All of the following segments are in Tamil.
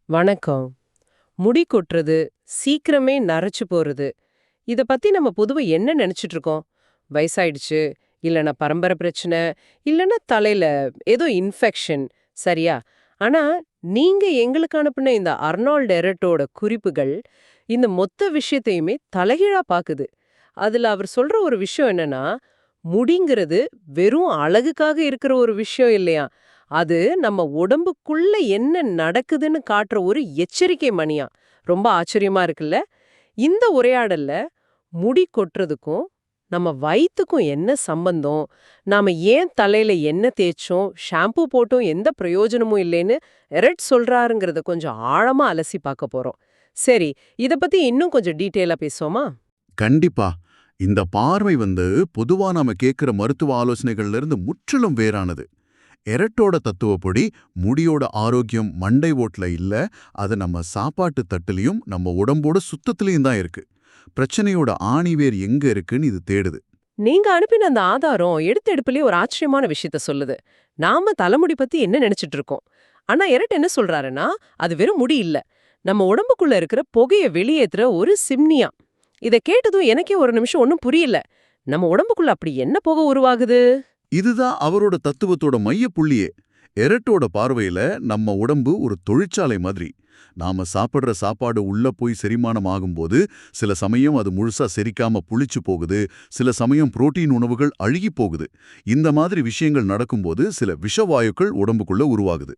வணக்கம். முடி கொட்டுறது, சீக்கிரமே நரைச்சு போறது, இத பத்தி நம்ம பொதுவா என்ன நெனச்சிட்டு இருக்கோம்? வயசாயிடுச்சு, இல்லன்னா பரம்பரை பிரச்சனை, இல்லன்னா தலையில ஏதோ இன்ஃபெக்ஷன், சரியா? ஆனா, நீங்க எங்களுக்கு அனுப்புன இந்த அர்னால்ட் எரட்டோட குறிப்புகள், இந்த மொத்த விஷயத்தையுமே தலைகீழா பாக்குது. அதுல அவர் சொல்ற ஒரு விஷயம் என்னன்னா, முடிங்கிறது வெறும் அழகுக்காக இருக்கிற ஒரு விஷயம் இல்லையாம். அது நம்ம உடம்புக்குள்ள என்ன நடக்குதுன்னு காட்டுற ஒரு எச்சரிக்கை மணியா. ரொம்ப ஆச்சரியமா இருக்குல்ல? இந்த உரையாடல்ல முடி கொட்டுறதுக்கும், நம்ம வயித்துக்கும் என்ன சம்பந்தம்? நாம ஏன் தலையில எண்ணெய் தேய்ச்சோம், ஷாம்பு போட்டும் எந்த பிரயோஜனமும் இல்லைன்னு எரெட் சொல்றாருங்கிறத கொஞ்சம் ஆழமா அலசி பார்க்க போறோம். சரி, இத பத்தி இன்னும் கொஞ்சம் டீட்டெயிலா பேசுவோமா? கண்டிப்பா. இந்த பார்வை பொதுவா நாம கேட்கிற மருத்துவ ஆலோசனைகள்ல இருந்து முற்றிலும் வேறானது. எரட்டோட தத்துவப்படி முடியோட ஆரோக்கியம் மண்டை ஓட்ல இல்ல, அது நம்ம சாப்பாட்டு தட்டுலயும் நம்ம உடம்போட சுத்தத்திலயும் தான் இருக்கு. பிரச்சனையோட ஆணிவேர் எங்க இருக்குன்னு இது தேடுது. நீங்க அனுப்பின அந்த ஆதாரம் எடுத்த எடுப்பிலே ஒரு ஆச்சரியமான விஷயத்த சொல்லுது. நாம தலைமுடி பத்தி என்ன நினைச்சிட்டு இருக்கோம். ஆனா எரட் என்ன சொல்றாருன்னா, அது வெறும் முடி இல்ல. நம்ம உடம்புக்குள்ள இருக்கிற புகைய வெளியேத்துற ஒரு சிம்னியா. இத கேட்டதும் எனக்கே ஒரு நிமிஷம் ஒண்ணும் புரியல. நம்ம உடம்புக்குள்ள அப்படி என்ன புகை உருவாகுது? இதுதான் அவரோட தத்துவத்தோட மையப்புள்ளியே. எரட்டோட பார்வையில நம்ம உடம்பு ஒரு தொழிற்சாலை மாதிரி. நாம சாப்பிடுற சாப்பாடு உள்ள போய் செரிமானம் ஆகும்போது சில சமயம் அது முழுசா செரிக்காம புளிச்சு போகுது, சில சமயம் புரோட்டீன் உணவுகள் அழுகி போகுது. இந்த மாதிரி விஷயங்கள் நடக்கும்போது சில விஷவாயுக்கள் உடம்புக்குள்ள உருவாகுது.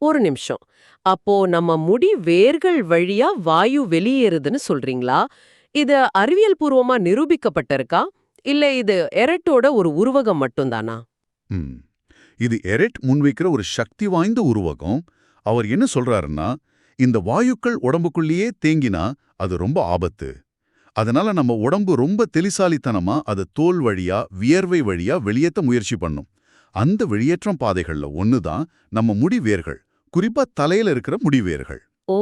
ஒரு நிமிஷம். அப்போ நம்ம முடி வேர்கள் வழியா வாயு வெளியேறுதுன்னு சொல்றீங்களா? இது அறிவியல் பூர்வமா நிரூபிக்கப்பட்டிருக்கா? இல்ல இது எரட்டோட ஒரு உருவகம் மட்டும்தானா? ம். இது எரெட் முன்வைக்கிற ஒரு சக்தி வாய்ந்த உருவகம். அவர் என்ன சொல்றாருன்னா, இந்த வாயுக்கள் உடம்புக்குள்ளேயே தேங்கினா அது ரொம்ப ஆபத்து. அதனால நம்ம உடம்பு ரொம்ப தெளிசாலித்தனமா அதை தோல் வழியா, வியர்வை வழியா வெளியேத்த முயற்சி பண்ணும். அந்த வெளியேற்றம் பாதைகள்ல ஒன்னு தான் நம்ம முடி வேர்கள். குறிப்பா தலையில இருக்கிற முடி வேர்கள். ஓ!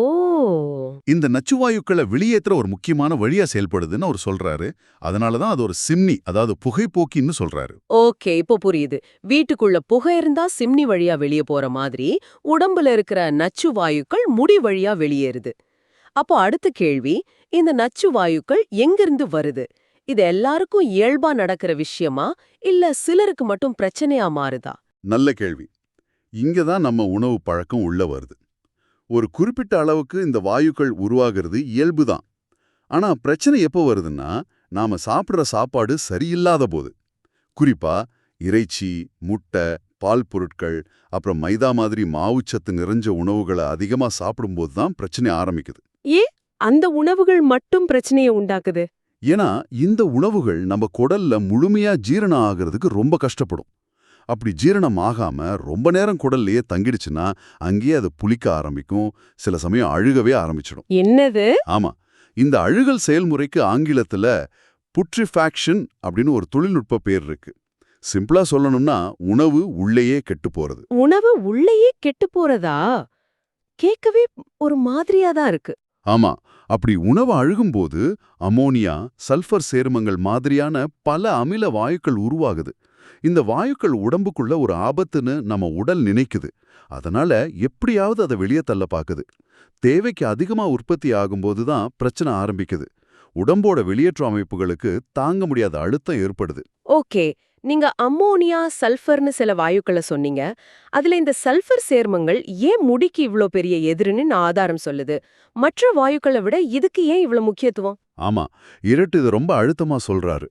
இந்த நச்சுவாயுக்களை வெளியேற்ற ஒரு முக்கியமான வழியா செயல்படுதுன்னு அவர் சொல்றாரு. அதனால தான் அது ஒரு சிம்னி, அதாவது புகைப்போக்கின்னு சொல்றாரு. ஓகே, இப்போ புரியுது. வீட்டுக்குள்ள புகை இருந்தா சிம்னி வழியா வெளிய போற மாதிரி, உடம்புல இருக்கிற நச்சு வாயுக்கள் முடி வழியா வெளியேறுது. அப்போ அடுத்த கேள்வி, இந்த நச்சு வாயுக்கள் எங்கிருந்து வருது? இது எல்லாருக்கும் இயல்பா நடக்கிற விஷயமா? இல்ல சிலருக்கு மட்டும் பிரச்சனையா மாறுதா? நல்ல கேள்வி. இங்க தான் நம்ம உணவு பழக்கம் உள்ள வருது. ஒரு குறிப்பிட்ட அளவுக்கு இந்த வாயுக்கள் உருவாகிறது இயல்புதான். ஆனா பிரச்சனை எப்போ வருதுன்னா, நாம சாப்பிடுற சாப்பாடு சரியில்லாத போது. குறிப்பா இறைச்சி, முட்டை, பால் பொருட்கள், அப்புறம் மைதா மாதிரி மாவுச்சத்து நிறைஞ்ச உணவுகளை அதிகமா சாப்பிடும்போது தான் பிரச்சனை ஆரம்பிக்குது. ஏன் அந்த உணவுகள் மட்டும் பிரச்சனையை உண்டாக்குது? ஏன்னா இந்த உணவுகள் நம்ம குடல்ல முழுமையா ஜீரணம் ஆகிறதுக்கு ரொம்ப கஷ்டப்படும். அப்படி ஜீரணம் ஆகாம ரொம்ப நேரம் குடல்லையே தங்கிடுச்சுன்னா அங்கேயே அது புளிக்க ஆரம்பிக்கும், சில சமயம் அழுகவே ஆரம்பிச்சிடும். என்னது? ஆமா, இந்த அழுகல் செயல்முறைக்கு ஆங்கிலத்துல புட்ரிஃபாக்ஷன் அப்படின்னு ஒரு தொழில்நுட்ப பேர் இருக்கு. சிம்பிளா சொல்லணும்னா உணவு உள்ளேயே கெட்டு போறது. உணவு உள்ளேயே கெட்டு போறதா? கேட்கவே ஒரு மாதிரியா தான் இருக்கு. ஆமா, அப்படி உணவு அழுகும்போது அமோனியா, சல்ஃபர் சேர்மங்கள் மாதிரியான பல அமில வாயுக்கள் உருவாகுது. இந்த வாயுக்கள் உடம்புக்குள்ள ஒரு ஆபத்துன்னு நம்ம உடல் நினைக்குது. அதனால எப்படியாவது அதை வெளியே தள்ள பாக்குது. தேவைக்கு அதிகமா உற்பத்தி ஆகும்போது தான் பிரச்சனை ஆரம்பிக்குது. உடம்போட வெளியேற்ற அமைப்புகளுக்கு தாங்க முடியாத அழுத்தம் ஏற்படுது. ஓகே. நீங்க அம்மோனியா, சல்ஃபர்னு சில வாயுக்கள சொன்னீங்க. அதுல இந்த சல்ஃபர் சேர்மங்கள் ஏன் முடிக்கு இவ்ளோ பெரிய எதிரின்னு ஆதாரம் சொல்லுது? மற்ற வாயுக்கள விட இதுக்கு ஏன் இவ்ளோ முக்கியத்துவம்? ஆமா, இரட்டு இது ரொம்ப அழுத்தமா சொல்றாரு.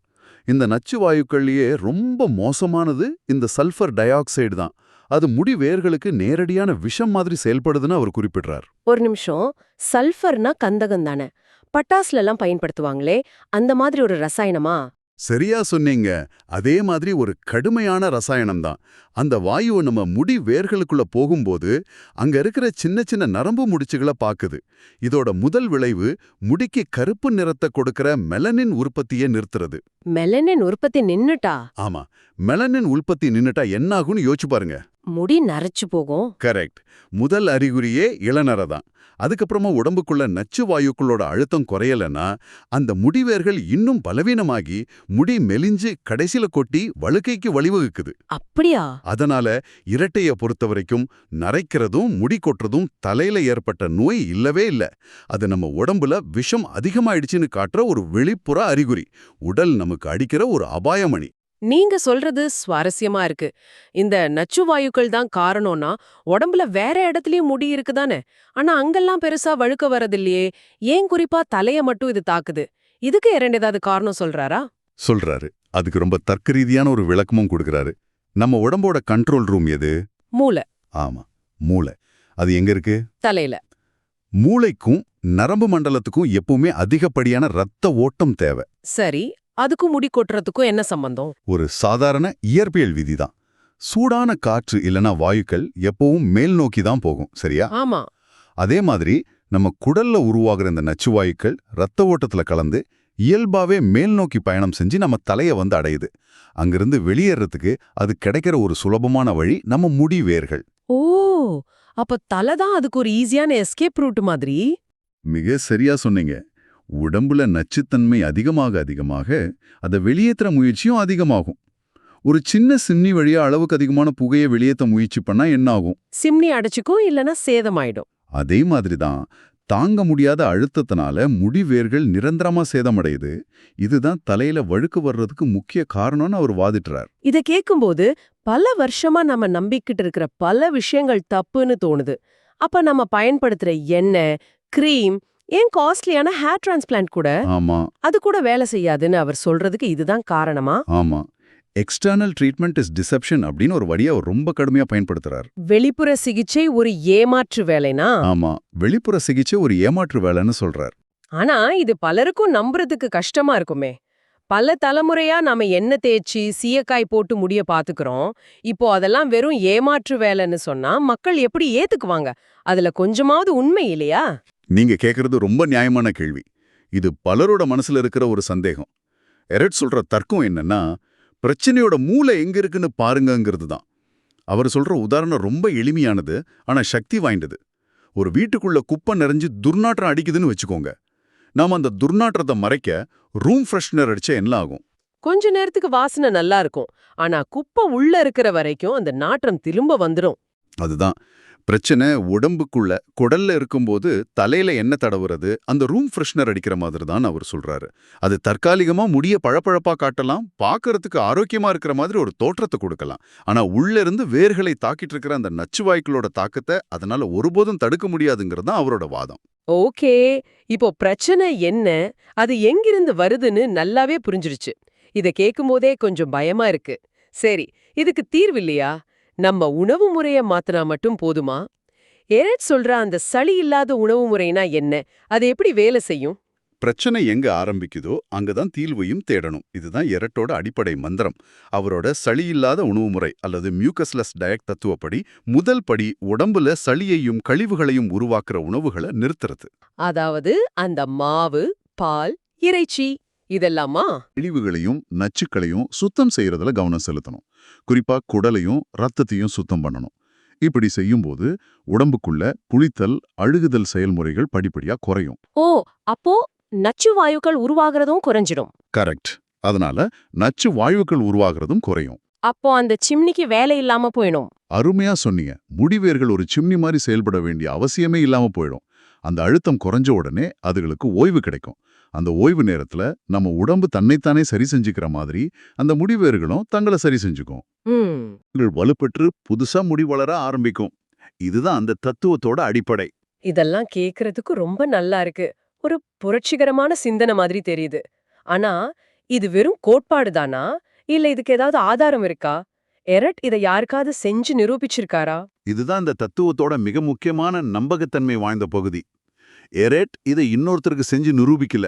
இந்த நச்சு வாயுக்கள்லயே ரொம்ப மோசமானது இந்த சல்ஃபர் டை ஆக்சைடு தான். அது முடி வேர்களுக்கு நேரடியான விஷம் மாதிரி செயல்படுதுன்னு அவர் குறிப்பிடுறார். ஒரு நிமிஷம். சல்ஃபர்னா கந்தகம் தானே? பட்டாசுலலாம் பயன்படுத்துவாங்களே, அந்த மாதிரி ஒரு ரசாயனமா? சரியா சொன்னீங்க. அதே மாதிரி ஒரு கடுமையான ரசாயனம் தான். அந்த வாயு நம்ம முடி வேர்களுக்குள்ள போகும்போது அங்க இருக்கிற சின்ன சின்ன நரம்பு முடிச்சுகளை பாக்குது. இதோட முதல் விளைவு முடிக்கு கருப்பு நிறத்தை கொடுக்கிற மெலனின் உற்பத்தியை நிறுத்துறது. மெலனின் உற்பத்தி நின்னுட்டா? ஆமா, மெலனின் உற்பத்தி நின்னுட்டா என்னாகும்னு யோசிச்சு பாருங்க. முடி நரைச்சு போகும். கரெக்ட். முதல் அறிகுறியே இளநரை தான். அதுக்கப்புறமா உடம்புக்குள்ள நச்சு வாயுக்களோட அழுத்தம் குறையலன்னா அந்த முடிவேர்கள் இன்னும் பலவீனமாகி முடி மெலிஞ்சு கடைசில கொட்டி வழுக்கைக்கு வழிவகுக்குது. அப்படியா? அதனால இரட்டைய பொறுத்தவரைக்கும் நரைக்கிறதும் முடி கொட்டுறதும் தலையில ஏற்பட்ட நோய் இல்லவே இல்ல. அது நம்ம உடம்புல விஷம் அதிகமாயிடுச்சுன்னு காட்டுற ஒரு வெளிப்புற அறிகுறி. உடல் நமக்கு அடிக்கிற ஒரு அபாயமணி. நீங்க சொல்றது சுவாரஸ்யமா இருக்கு. இந்த நச்சு வாயுக்கள் தான் காரணம்னா உடம்புல வேற இடத்துலயும் முடி இருக்குதானே. ஆனா அங்கெல்லாம் பெருசா வழுக்க வரதில்லையே. ஏன் குறிப்பா தலைய மட்டும் இது தாக்குது? இதுக்கு ஏதாவது காரணம் சொல்றாரா? சொல்றாரு. அதுக்கு ரொம்ப தர்க்கரீதியான ஒரு விளக்கமும் கொடுக்கறாரு. நம்ம உடம்போட கண்ட்ரோல் ரூம் எது? மூளை. ஆமா, மூளை. அது எங்க இருக்கு? தலையில. மூளைக்கும் நரம்பு மண்டலத்துக்கும் எப்பவுமே அதிகப்படியான ரத்த ஓட்டம் தேவை. சரி, அதுக்கும் முடி கொட்டுறதுக்கும் என்ன சம்பந்தம்? ஒரு சாதாரண இயற்பியல் விதிதான். சூடான காற்று இல்லனா வாயுக்கள் எப்பவும் மேல் நோக்கி தான் போகும், சரியா? ஆமா. அதே மாதிரி நம்ம குடல்ல உருவாகிற இந்த நச்சு வாயுக்கள் ரத்த ஓட்டத்துல கலந்து இயல்பாவே மேல் நோக்கி பயணம் செஞ்சு நம்ம தலைய வந்து அடையுது. அங்கிருந்து வெளியேறதுக்கு அது கிடைக்கிற ஒரு சுலபமான வழி நம்ம முடி வேர்கள். ஓ, அப்ப தலை தான் அதுக்கு ஒரு ஈஸியான எஸ்கேப் ரூட் மாதிரி. மிக சரியா சொன்னீங்க. உடம்புல நச்சுத்தன்மை அதிகமாக அதை வெளியேற்ற முயற்சியும் அதிகமாகும். ஒரு சின்ன சிம்னி வழியா அளவுக்கு அதிகமான புகையை வெளியேற்ற முயற்சி பண்ணா என்ன ஆகும்? சிம்னி அடைச்சுக்கும், இல்லனா சேதமாயிடும். அதே மாதிரி தான் தாங்க முடியாத அழுத்தத்தினால முடி வேர்கள் நிரந்தரமா சேதமடையுது. இதுதான் தலையில வழுக்கு வர்றதுக்கு முக்கிய காரணம்னு அவர் வாதிட்டுறார். இத கேக்கும்போது பல வருஷமா நம்ம நம்பிக்கிட்டு இருக்கிற பல விஷயங்கள் தப்புன்னு தோணுது. அப்ப நம்ம பயன்படுத்துற எண்ணெய், கிரீம், ஏன் காஸ்ட்லியான ஹேர் டிரான்ஸ்பிளான்ட் கூட ஆமா அது கூட வேலை செய்யாதுன்னு அவர் சொல்றதுக்கு இதுதான் காரணமா? ஆமா எக்ஸ்டர்னல் ட்ரீட்மெண்ட் இஸ் டிசெப்ஷன் அப்படின்னு ஒரு வழியை அவர் ரொம்ப கடுமையா பயன்படுத்துறார். வெளிப்புற சிகிச்சை ஒரு ஏமாற்று வேலைனா? ஆமா, வெளிப்புற சிகிச்சை ஒரு ஏமாற்று வேலைன்னு சொல்றார். ஆனா இது பலருக்கும் நம்புறதுக்கு கஷ்டமா இருக்குமே. பல தலைமுறையா நாம எண்ணெய் தேய்ச்சி சீயக்காய் போட்டு முடிய பாத்துக்கிறோம். இப்போ அதெல்லாம் வெறும் ஏமாற்று வேலைன்னு சொன்னா மக்கள் எப்படி ஏத்துக்குவாங்க? அதுல கொஞ்சமாவது உண்மை இல்லையா? நீங்க கேக்குறது ரொம்ப நியாயமான கேள்வி. இது பலரோட மனசுல இருக்கிற ஒரு சந்தேகம். எரெட் சொல்ற தர்க்கம் என்னன்னா, பிரச்சனையோட மூளை எங்க இருக்குன்னு பாருங்கங்கிறது தான். அவர் சொல்ற உதாரணம் ரொம்ப எளிமையானது, ஆனா சக்தி வாய்ந்தது. ஒரு வீட்டுக்குள்ள குப்பை நிறைஞ்சு துர்நாற்றம் அடிக்குதுன்னு வச்சுக்கோங்க. நாம அந்த துர்நாற்றத்தை மறைக்க ரூம் ஃப்ரெஷ்னர் அடிச்சா என்ன ஆகும்? கொஞ்ச நேரத்துக்கு வாசனை நல்லா இருக்கும். ஆனா குப்பை உள்ள இருக்கிற வரைக்கும் அந்த நாற்றம் திரும்ப வந்துடும். அதுதான் பிரச்சனை. உடம்புக்குள்ள குடல்ல இருக்கும்போது தலையில எண்ணெய் தடவுறது அந்த ரூம் ஃப்ரெஷ்னர் அடிக்கிற மாதிரி தான் அவர் சொல்றாரு. அது தற்காலிகமா முடிய பழப்பழப்பா காட்டலாம், பார்க்கறதுக்கு ஆரோக்கியமா இருக்கிற மாதிரி ஒரு தோற்றத்தை கொடுக்கலாம். ஆனா உள்ள இருந்து வேர்களை தாக்கிட்டு இருக்கிற அந்த நச்சுவாய்க்களோட தாக்கத்தை அதனால ஒருபோதும் தடுக்க முடியாதுங்கிறது தான் அவரோட வாதம். ஓகே, இப்போ பிரச்சனை என்ன, அது எங்கிருந்து வருதுன்னு நல்லாவே புரிஞ்சிருச்சு. இத கேக்கும்போதே கொஞ்சம் பயமா இருக்கு. சரி, இதுக்கு தீர்வு இல்லையா? நம்ம உணவு முறைய மாத்தினா மட்டும் போதுமா? எரெட் சொல்ற அந்த சளி இல்லாத உணவு முறைனா என்ன? அது எப்படி வேலை செய்யும்? பிரச்சனை எங்க ஆரம்பிக்குதோ அங்கதான் தீர்வையும் தேடணும். இதுதான் எரெட்டோட அடிப்படை மந்திரம். அவரோட சளியில்லாத உணவு முறை அல்லது மியூக்கஸ்லெஸ் டயட் தத்துவப்படி முதல் படி உடம்புல சளியையும் கழிவுகளையும் உருவாக்குற உணவுகளை நிறுத்துறது. அதாவது அந்த மாவு, பால், இறைச்சி இதெல்லாமா? கழிவுகளையும் நச்சுக்களையும் சுத்தம் செய்யறதுல கவனம் செலுத்தணும். குறிப்பா குடலையும் ரத்தத்தையும் சுத்தம் பண்ணணும். இப்படி செய்யும்போது உடம்புக்குள்ள புளித்தல், அழுகுதல் செயல்முறைகள் படிப்படியா குறையும். ஓ, அப்போ நச்சு வாயுக்கள் உருவாகிறதும் குறைஞ்சிடும். கரெக்ட். அதனால நச்சு வாயுக்கள் உருவாகிறதும் குறையும். அப்போ அந்த சிம்னிக்கு வேலை இல்லாம போயிடும். அருமையா சொன்னீங்க. முடிவேர்கள் ஒரு சிம்னி மாதிரி செயல்பட வேண்டிய அவசியமே இல்லாம போயிடும். அந்த அழுத்தம் குறைஞ்ச உடனே அதுகளுக்கு ஓய்வு கிடைக்கும். அந்த ஓய்வு நேரத்துல நம்ம உடம்பு தன்னைத்தானே சரி செஞ்சுக்கிற மாதிரி அந்த முடிவேர்களும் தங்களை சரி செஞ்சுக்கும். வலுப்பெற்று புதுசா முடி வளர ஆரம்பிக்கும். இதுதான் அந்த தத்துவத்தோட அடிப்படை. இதெல்லாம் கேக்குறதுக்கு ரொம்ப நல்லா இருக்கு. ஒரு புரட்சிகரமான சிந்தனை மாதிரி தெரியுது. ஆனா இது வெறும் கோட்பாடு தானா, இல்ல இதுக்கு ஏதாவது ஆதாரம் இருக்கா? எரெட் இதை யாருக்காவது செஞ்சு நிரூபிச்சிருக்காரா? இதுதான் இந்த தத்துவத்தோட மிக முக்கியமான நம்பகத்தன்மை வாய்ந்த பகுதி. எரெட் இதை இன்னொருத்தருக்கு செஞ்சு நிரூபிக்கல,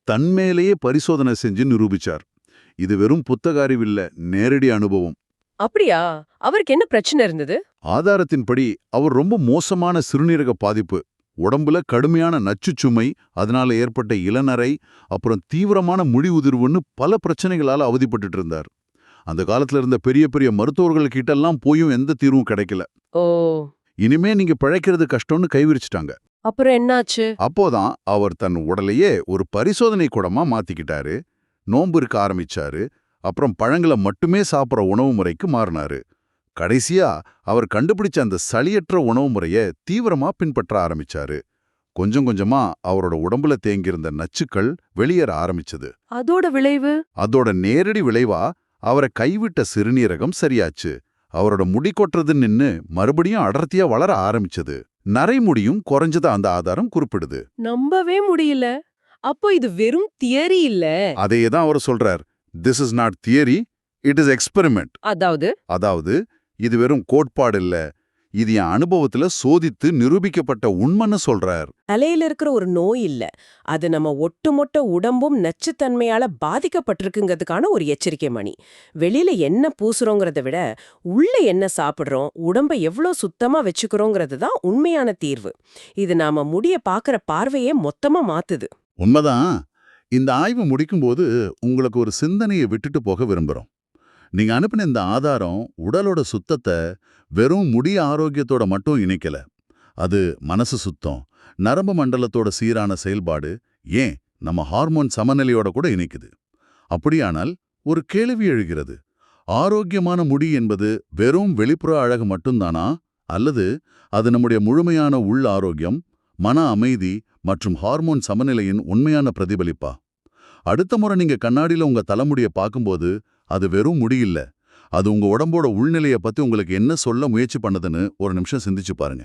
தன்மேலேயே பரிசோதனை செஞ்சு நிரூபிச்சார். இது வெறும் புத்தக அறிவில்ல, நேரடி அனுபவம். அப்படியா? அவருக்கு என்ன பிரச்சனை இருந்தது? ஆதாரத்தின்படி அவர் ரொம்ப மோசமான சிறுநீரக பாதிப்பு, உடம்புல கடுமையான நச்சுச்சுமை, அதனால ஏற்பட்ட இளநரை, அப்புறம் தீவிரமான முடி உதிர்வுன்னு பல பிரச்சனைகளால அவதிப்பட்டுட்டு இருந்தார். அந்த காலத்துல இருந்த பெரிய பெரிய மருத்துவர்கள் கிட்டெல்லாம் போயும் எந்த தீர்வும் கிடைக்கல. ஓ, இனிமே நீங்க பிழைக்கிறது கஷ்டம்னு கைவிரிச்சிட்டாங்க. அப்புறம் என்னாச்சு? அப்போதான் அவர் தன் உடலையே ஒரு பரிசோதனை கூடமா மாத்திக்கிட்டாரு. நோன்பு இருக்க ஆரம்பிச்சாரு. அப்புறம் பழங்களை மட்டுமே சாப்பிட்ற உணவு முறைக்கு மாறினாரு. கடைசியா அவர் கண்டுபிடிச்ச அந்த சளியற்ற உணவு முறைய தீவிரமா பின்பற்ற ஆரம்பிச்சாரு. கொஞ்சம் கொஞ்சமா அவரோட உடம்புல தேங்கியிருந்த நச்சுக்கள் வெளியேற ஆரம்பிச்சது. அதோட விளைவு? அதோட நேரடி விளைவா அவரை கைவிட்ட சிறுநீரகம் சரியாச்சு. அவரோட முடி கொட்டுறது நின்னு மறுபடியும் அடர்த்தியா வளர ஆரம்பிச்சது. நரைமுடியும் குறைஞ்சதா அந்த ஆதாரம் குறிப்பிடுது. நம்பவே முடியல. அப்போ இது வெறும் தியரி இல்ல. அதையே தான் அவர் சொல்றார். This is not theory, it is experiment. அதாவது இது வெறும் கோட்பாடு இல்ல, இது என் அனுபவத்துல சோதித்து நிரூபிக்கப்பட்ட உண்மைன்னு சொல்றார். தலையில இருக்கிற ஒரு நோய் இல்ல, அது நம்ம ஒட்டுமொத்த உடம்பும் நச்சுத்தன்மையால பாதிக்கப்பட்டிருக்குங்கிறதுக்கான ஒரு எச்சரிக்கை மணி. வெளியில என்ன பூசுறோங்கிறத விட உள்ள என்ன சாப்பிடுறோம், உடம்பை எவ்வளோ சுத்தமா வச்சுக்கிறோங்கிறது தான் உண்மையான தீர்வு. இது நாம முடிய பாக்குற பார்வையே மொத்தமா மாத்துது. உண்மைதான். இந்த ஆய்வு முடிக்கும்போது உங்களுக்கு ஒரு சிந்தனையை விட்டுட்டு போக விரும்புறோம். நீங்க அனுப்பின இந்த ஆதாரம் உடலோட சுத்தத்தை வெறும் முடி ஆரோக்கியத்தோட மட்டும் இணைக்கல. அது மனசு சுத்தம், நரம்பு மண்டலத்தோட சீரான செயல்பாடு, ஏன் நம்ம ஹார்மோன் சமநிலையோட கூட இணைக்குது. அப்படியானால் ஒரு கேள்வி எழுகிறது. ஆரோக்கியமான முடி என்பது வெறும் வெளிப்புற அழகு மட்டும்தானா? அல்லது அது நம்முடைய முழுமையான உள் ஆரோக்கியம், மன அமைதி மற்றும் ஹார்மோன் சமநிலையின் உண்மையான பிரதிபலிப்பா? அடுத்த முறை நீங்க கண்ணாடியில உங்க தலைமுடியை பார்க்கும்போது அது வெறும் முடி இல்ல, அது உங்க உடம்போட உள்நிலையை பத்தி உங்களுக்கு என்ன சொல்ல முயற்சி பண்ணுதுன்னு ஒரு நிமிஷம் சிந்திச்சு பாருங்க.